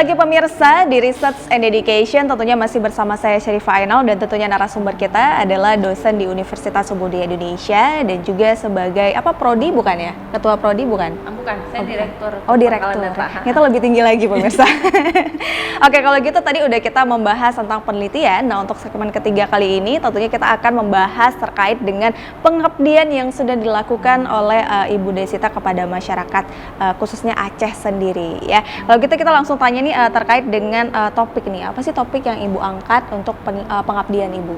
lagi pemirsa di Research and Education, tentunya masih bersama saya Syarifah Ainal dan tentunya narasumber kita adalah dosen di Universitas Subudaya Indonesia dan juga sebagai prodi bukan ya? Ketua prodi bukan? Bukan, saya direktur. Oh, direktur. Kita lebih tinggi lagi pemirsa. Oke, kalau gitu tadi udah kita membahas tentang penelitian. Nah, untuk segmen ketiga kali ini tentunya kita akan membahas terkait dengan pengabdian yang sudah dilakukan oleh Ibu Desita kepada masyarakat khususnya Aceh sendiri ya. Kalau gitu kita langsung tanya nih terkait dengan topik nih. Apa sih topik yang Ibu angkat untuk pengabdian Ibu?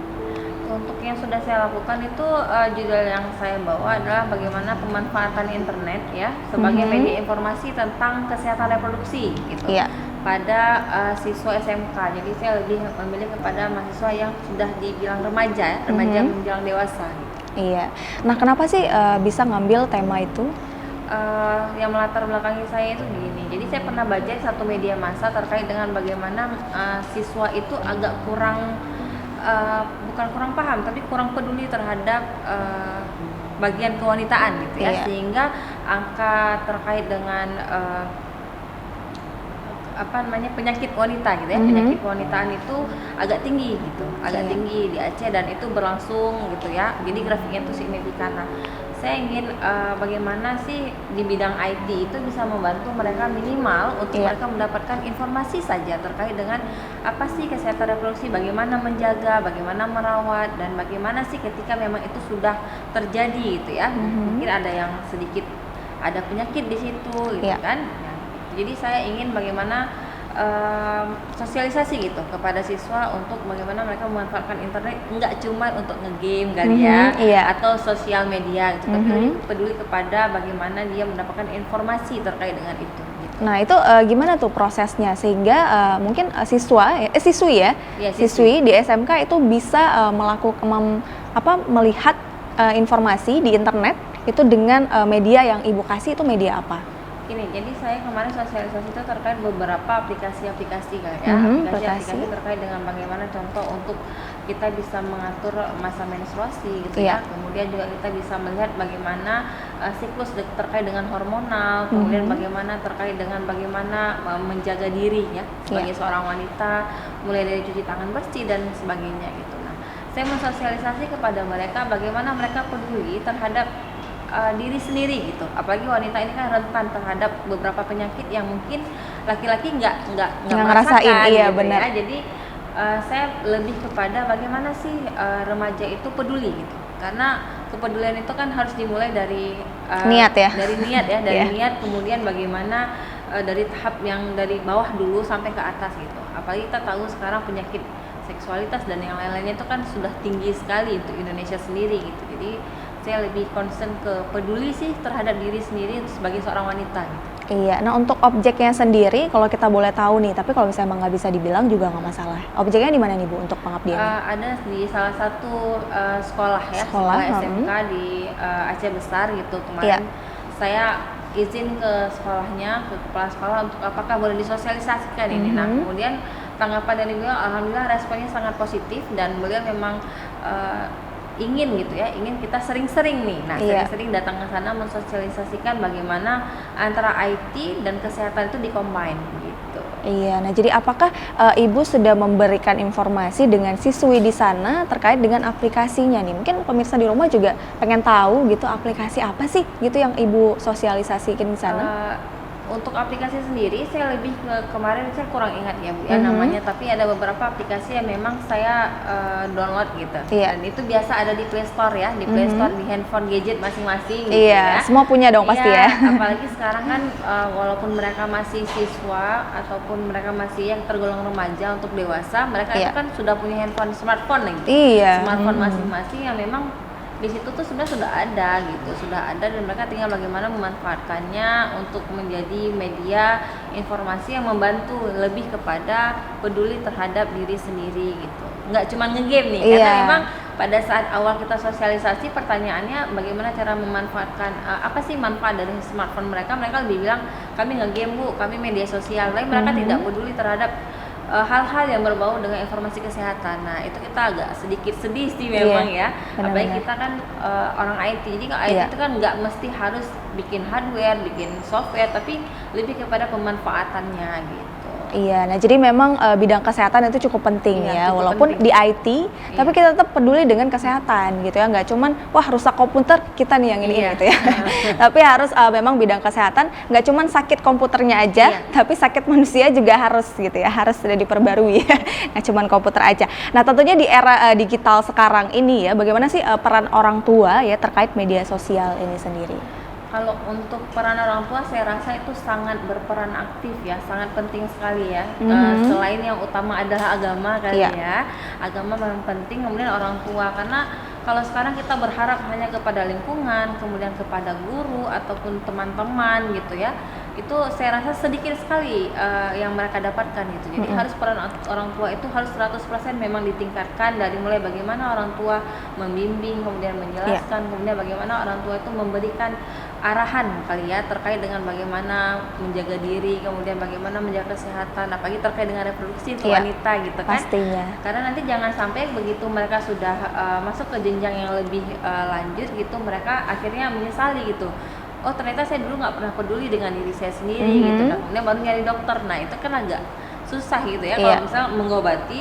Untuk yang sudah saya lakukan itu judul yang saya bawa adalah bagaimana pemanfaatan internet ya sebagai media informasi tentang kesehatan reproduksi gitu. Iya. Pada siswa SMK. Jadi saya lebih memilih kepada mahasiswa yang sudah dibilang remaja ya, remaja menjelang dewasa gitu. Iya. Nah, kenapa sih bisa ngambil tema itu? Yang melatar belakangi saya itu gini, jadi saya pernah baca satu media massa terkait dengan bagaimana siswa itu agak kurang, bukan kurang paham, tapi kurang peduli terhadap bagian kewanitaan gitu ya, sehingga angka terkait dengan penyakit wanita gitu ya, penyakit kewanitaan itu agak tinggi gitu, tinggi di Aceh dan itu berlangsung gitu ya, jadi grafiknya itu signifikan. Nah, saya ingin bagaimana sih di bidang IT itu bisa membantu mereka minimal untuk mereka mendapatkan informasi saja terkait dengan apa sih kesehatan reproduksi, bagaimana menjaga, bagaimana merawat, dan bagaimana sih ketika memang itu sudah terjadi gitu ya. Mungkin ada yang sedikit ada penyakit di situ gitu kan. Nah, jadi saya ingin bagaimana sosialisasi gitu kepada siswa untuk bagaimana mereka memanfaatkan internet nggak cuma untuk ngegame kali atau sosial media gitu, tapi peduli kepada bagaimana dia mendapatkan informasi terkait dengan itu gitu. Nah, itu gimana tuh prosesnya sehingga mungkin siswi di SMK itu bisa melihat informasi di internet itu dengan media yang Ibu kasih, itu media apa? Ini, jadi saya kemarin sosialisasi itu terkait beberapa aplikasi-aplikasi aplikasi-aplikasi terkait dengan bagaimana contoh untuk kita bisa mengatur masa menstruasi gitu ya. Kemudian juga kita bisa melihat bagaimana siklus terkait dengan hormonal, kemudian bagaimana terkait dengan bagaimana menjaga diri ya sebagai seorang wanita, mulai dari cuci tangan bersih dan sebagainya gitu. Nah, saya mensosialisasi kepada mereka bagaimana mereka peduli terhadap diri sendiri gitu, apalagi wanita ini kan rentan terhadap beberapa penyakit yang mungkin laki-laki nggak merasakan gitu benar. Ya. Jadi saya lebih kepada bagaimana sih remaja itu peduli gitu, karena kepedulian itu kan harus dimulai dari niat ya, dari niat, kemudian bagaimana dari tahap yang dari bawah dulu sampai ke atas gitu. Apalagi kita tahu sekarang penyakit seksualitas dan yang lain-lainnya itu kan sudah tinggi sekali untuk Indonesia sendiri gitu. Jadi saya lebih concern ke peduli sih terhadap diri sendiri sebagai seorang wanita gitu. Iya, nah untuk objeknya sendiri kalau kita boleh tahu nih, tapi kalau misalnya emang nggak bisa dibilang juga nggak masalah. Objeknya di mana nih Bu untuk pengabdian? Ada di salah satu sekolah SMK di Aceh Besar gitu. Kemarin saya izin ke sekolahnya, ke kepala sekolah untuk apakah boleh disosialisasikan ini. Nah, kemudian tanggapan dari beliau alhamdulillah responnya sangat positif dan beliau memang ingin kita sering-sering nih. Nah, sering-sering datang ke sana mensosialisasikan bagaimana antara IT dan kesehatan itu dikombin gitu. Iya, nah jadi apakah Ibu sudah memberikan informasi dengan siswi di sana terkait dengan aplikasinya nih? Mungkin pemirsa di rumah juga pengen tahu gitu aplikasi apa sih gitu yang Ibu sosialisasikan di sana? Untuk aplikasi sendiri saya lebih kemarin saya kurang ingat ya Bu ya namanya, tapi ada beberapa aplikasi yang memang saya download gitu. Dan itu biasa ada di Play Store ya, di Play Store di handphone gadget masing-masing gitu ya. Semua punya dong pasti ya. Apalagi sekarang kan walaupun mereka masih siswa ataupun mereka masih yang tergolong remaja untuk dewasa, mereka itu kan sudah punya handphone smartphone gitu. Smartphone masing-masing yang memang di situ tuh sebenarnya sudah ada dan mereka tinggal bagaimana memanfaatkannya untuk menjadi media informasi yang membantu lebih kepada peduli terhadap diri sendiri gitu. Nggak cuma ngegame nih, karena memang pada saat awal kita sosialisasi pertanyaannya bagaimana cara memanfaatkan apa sih manfaat dari smartphone mereka lebih bilang kami ngegame Bu, kami media sosial, tapi mereka tidak peduli terhadap hal-hal yang berbau dengan informasi kesehatan. Nah, itu kita agak sedikit sedih sih memang ya. Apalagi kita kan orang IT. Jadi kalau IT itu kan nggak mesti harus bikin hardware, bikin software, tapi lebih kepada pemanfaatannya gitu. Iya, nah jadi memang bidang kesehatan itu cukup penting ya, cukup walaupun penting. di IT, tapi kita tetap peduli dengan kesehatan gitu ya, nggak cuman wah rusak komputer kita nih yang ini gitu ya. Tapi harus memang bidang kesehatan nggak cuman sakit komputernya aja, tapi sakit manusia juga harus gitu ya, harus sudah diperbarui ya, nggak cuman komputer aja. Nah tentunya di era digital sekarang ini ya, bagaimana sih peran orang tua ya terkait media sosial ini sendiri? Kalau untuk peran orang tua, saya rasa itu sangat berperan aktif ya, sangat penting sekali ya. Selain yang utama adalah agama kali ya, agama memang penting, kemudian orang tua, karena kalau sekarang kita berharap hanya kepada lingkungan, kemudian kepada guru ataupun teman-teman gitu ya, itu saya rasa sedikit sekali yang mereka dapatkan gitu. Jadi harus peran orang tua itu harus 100% memang ditingkatkan, dari mulai bagaimana orang tua membimbing, kemudian menjelaskan, kemudian bagaimana orang tua itu memberikan arahan kali ya terkait dengan bagaimana menjaga diri, kemudian bagaimana menjaga kesehatan, apalagi terkait dengan reproduksi untuk wanita gitu kan. Pastinya. Karena nanti jangan sampai begitu mereka sudah masuk ke jenjang yang lebih lanjut gitu, mereka akhirnya menyesali gitu. Oh ternyata saya dulu nggak pernah peduli dengan diri saya sendiri gitu. Nah, kemudian baru nyari dokter. Nah itu kan agak susah gitu ya. Kalau misalnya mengobati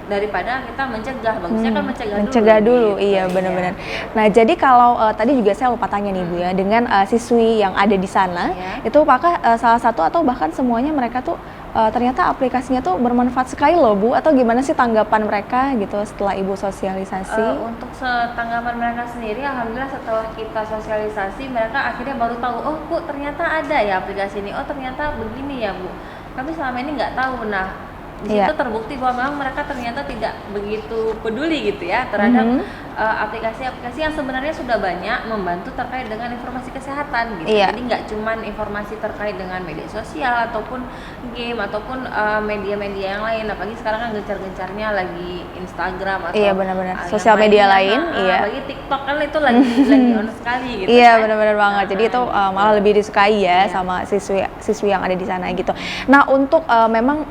daripada kita mencegah, bagusnya kan mencegah dulu gitu. Iya benar-benar. Nah jadi kalau tadi juga saya lupa tanya nih Bu ya, dengan siswi yang ada di sana itu apakah salah satu atau bahkan semuanya mereka tuh ternyata aplikasinya tuh bermanfaat sekali loh Bu, atau gimana sih tanggapan mereka gitu setelah Ibu sosialisasi? Untuk tanggapan mereka sendiri, alhamdulillah setelah kita sosialisasi mereka akhirnya baru tahu, oh Bu ternyata ada ya aplikasi ini, oh ternyata begini ya Bu, kami selama ini nggak tahu. Nah di situ terbukti bahwa memang mereka ternyata tidak begitu peduli gitu ya terhadap aplikasi-aplikasi yang sebenarnya sudah banyak membantu terkait dengan informasi kesehatan gitu. Jadi nggak cuman informasi terkait dengan media sosial ataupun game ataupun media-media yang lain, apalagi sekarang kan gencar-gencarnya lagi Instagram atau benar-benar sosial media lain, apalagi TikTok kan itu lagi on sekali gitu. Benar-benar banget. Jadi itu malah lebih disukai ya sama siswi yang ada di sana gitu. Nah untuk memang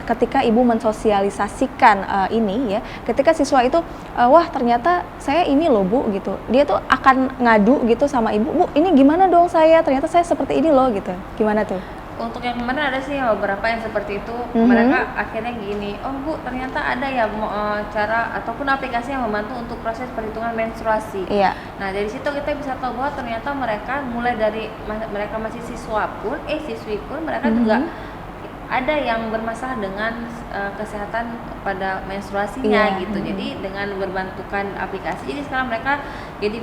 ketika Ibu mensosialisasikan ini ya, ketika siswa itu wah ternyata saya ini loh Bu gitu, dia tuh akan ngadu gitu sama Ibu, Bu ini gimana dong saya, ternyata saya seperti ini loh gitu, gimana tuh? Untuk yang kemarin ada sih beberapa yang seperti itu, mereka akhirnya gini, oh Bu ternyata ada ya cara ataupun aplikasi yang membantu untuk proses perhitungan menstruasi. Nah dari situ kita bisa tahu bahwa ternyata mereka mulai dari mereka masih siswi pun mereka juga ada yang bermasalah dengan kesehatan pada menstruasinya gitu. Jadi dengan berbantukan aplikasi, jadi sekarang mereka jadi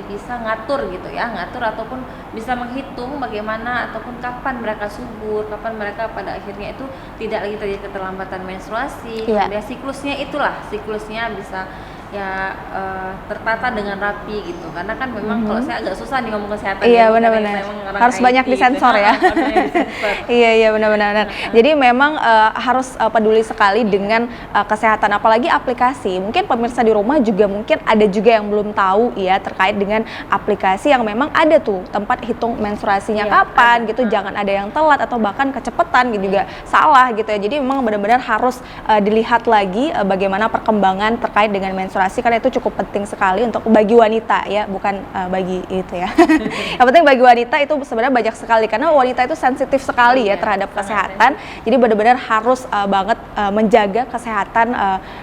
bisa ngatur gitu ya, ngatur ataupun bisa menghitung bagaimana ataupun kapan mereka subur, kapan mereka pada akhirnya itu tidak lagi terjadi keterlambatan menstruasi. Kemudian siklusnya bisa ya tertata dengan rapi gitu, karena kan memang kalau saya agak susah nih ngomong kesehatan benar-benar harus banyak disensor ya. Iya benar-benar. Jadi memang harus peduli sekali dengan kesehatan, apalagi aplikasi. Mungkin pemirsa di rumah juga mungkin ada juga yang belum tahu ya terkait dengan aplikasi yang memang ada tuh tempat hitung menstruasinya kapan gitu, jangan ada yang telat atau bahkan kecepatan gitu juga salah gitu ya. Jadi memang benar-benar harus dilihat lagi bagaimana perkembangan terkait dengan menstruasi, karena itu cukup penting sekali untuk bagi wanita ya, bukan bagi itu ya. Yang penting bagi wanita itu sebenarnya banyak sekali, karena wanita itu sensitif sekali ya terhadap kesehatan. Jadi benar-benar harus banget menjaga kesehatan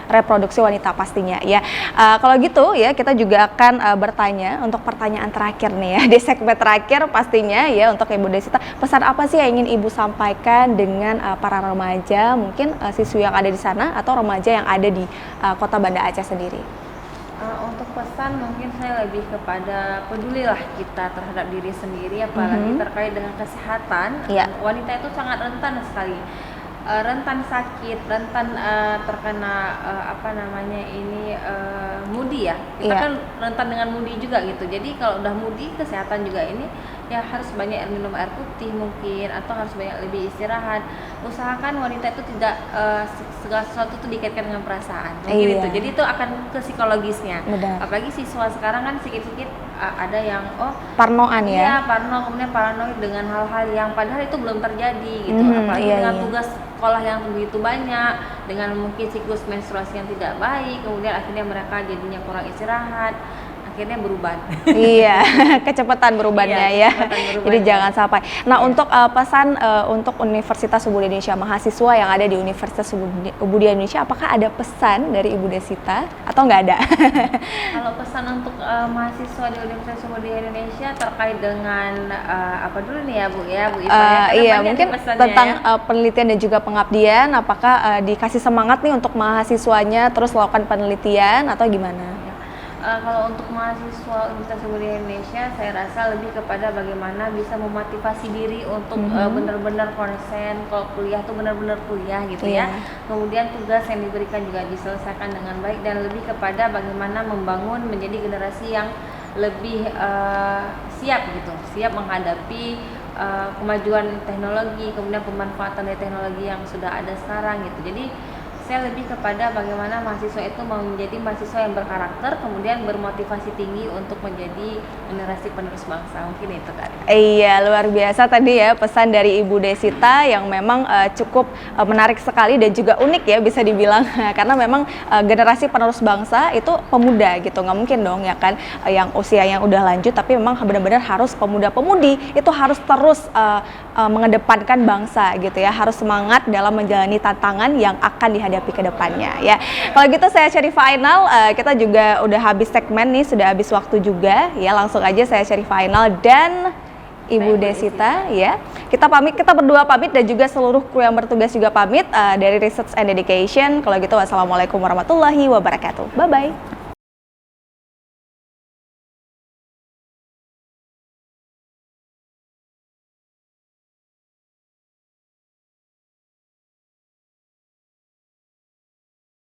reproduksi wanita pastinya ya. Kalau gitu ya kita juga akan bertanya untuk pertanyaan terakhir nih ya, di segmen terakhir pastinya ya untuk Ibu Desita, pesan apa sih yang ingin Ibu sampaikan dengan para remaja, mungkin siswi yang ada di sana atau remaja yang ada di Kota Banda Aceh sendiri? Untuk pesan mungkin saya lebih kepada pedulilah kita terhadap diri sendiri, apalagi terkait dengan kesehatan. Wanita itu sangat rentan sekali, rentan sakit, rentan terkena MUDI ya. Kita kan rentan dengan MUDI juga gitu. Jadi kalau udah MUDI, kesehatan juga ini ya harus banyak minum air putih mungkin, atau harus banyak lebih istirahat. Usahakan wanita itu tidak segala sesuatu itu dikaitkan dengan perasaan mungkin itu, jadi itu akan ke psikologisnya. Apalagi siswa sekarang kan sedikit-sedikit ada yang parnoan ya, parno, kemudian paranoid dengan hal-hal yang padahal itu belum terjadi gitu. Apalagi dengan tugas sekolah yang begitu banyak, dengan mungkin siklus menstruasi yang tidak baik, kemudian akhirnya mereka jadinya kurang istirahat. akhirnya berubah. Iya, kecepatan berubahnya ya. Jadi jangan sampai. Nah, untuk pesan untuk Universitas Ubud Indonesia, mahasiswa yang ada di Universitas Ubud Indonesia, apakah ada pesan dari Ibu Desita atau nggak ada? Kalau pesan untuk mahasiswa di Universitas Ubud Indonesia terkait dengan apa dulu nih ya Bu Ipa? Iya, mungkin tentang penelitian dan juga pengabdian, apakah dikasih semangat nih untuk mahasiswanya terus melakukan penelitian atau gimana? Kalau untuk mahasiswa Universitas Ubud Indonesia, saya rasa lebih kepada bagaimana bisa memotivasi diri untuk benar-benar konsen. Kalau kuliah tuh benar-benar kuliah gitu ya. Kemudian tugas yang diberikan juga diselesaikan dengan baik, dan lebih kepada bagaimana membangun menjadi generasi yang lebih siap gitu, siap menghadapi kemajuan teknologi, kemudian pemanfaatan dari teknologi yang sudah ada sekarang gitu. Jadi saya lebih kepada bagaimana mahasiswa itu mau menjadi mahasiswa yang berkarakter, kemudian bermotivasi tinggi untuk menjadi generasi penerus bangsa. Mungkin itu kan. Iya, luar biasa tadi ya pesan dari Ibu Desita yang memang cukup menarik sekali dan juga unik ya bisa dibilang. Karena memang generasi penerus bangsa itu pemuda gitu, nggak mungkin dong ya kan yang usia yang udah lanjut, tapi memang benar-benar harus pemuda-pemudi itu harus terus mengedepankan bangsa gitu ya, harus semangat dalam menjalani tantangan yang akan dihadapi ke depannya ya. Kalau gitu saya cari final, kita juga udah habis segmen nih, sudah habis waktu juga ya, langsung aja saya cari final dan Ibu Desita ya. Kita pamit, kita berdua pamit dan juga seluruh kru yang bertugas juga pamit dari Research and Education. Kalau gitu wassalamualaikum warahmatullahi wabarakatuh. Bye bye.